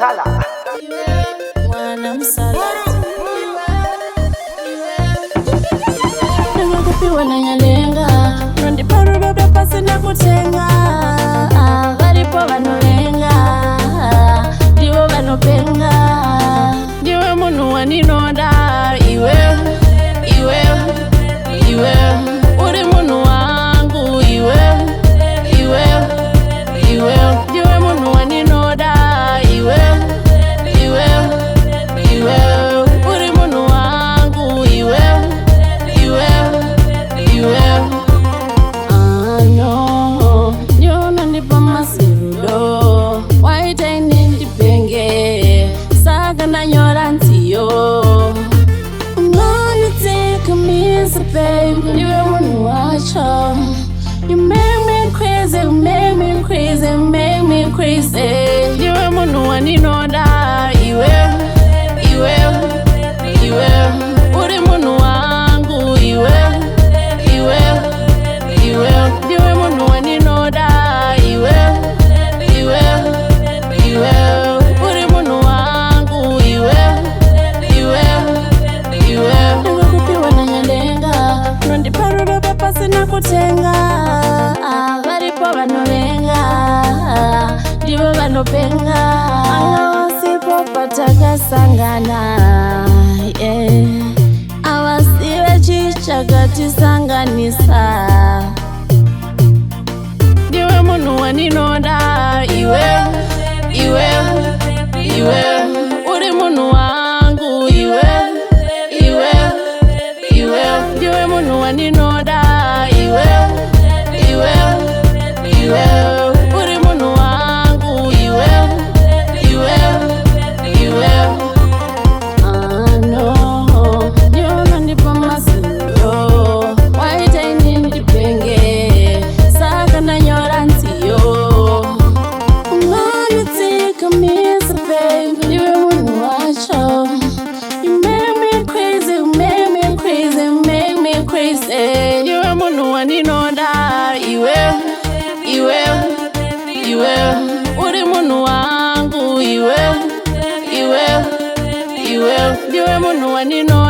TaLA. Mwana Musalady. Nikupiwa na nyalenga Nondi paru bebe pasi na kutenga Varipo vanolenga Diwo vanopenga Diwe Munhu waninoda Iwe Uri Munhu wangu Iwe Diwe Munhu waninoda Iwe Uri Munhu wangu Iwe no Nyona nipa masirudo Waita ini ndipenge Saka na nyora ntiyo You take me as a baby Niwe Munhu wacho You make me crazy, you make me crazy, you make me crazy Niwe Munhu waninoda Iwe Uri Munhu wangu Iwe Diwe Munhu waninoda Iwe Uri Munhu wangu Iwe Nikupiwa na nyalenga Nondi paru bebe pasi na kutenga Varipo vanolenga Diwo vanopenga Awasipo pataka sangana Awasiwe chichakati sanganisa Diwe Munhu waninoda Iwe Uri Munhu wangu Iwe Diwe Munhu waninoda Iwe Uri Munhu wangu Iwe no Nyona nipa masirudo Waita ini ndipenge Saka na nyora ntiyo You take me as a baby Diwe Munhu wacho You make me crazy, you make me crazy, you make me crazy Diwe Munhu waninoda Iwe Uri Munhu wangu Iwe Diwe Munhu waninoda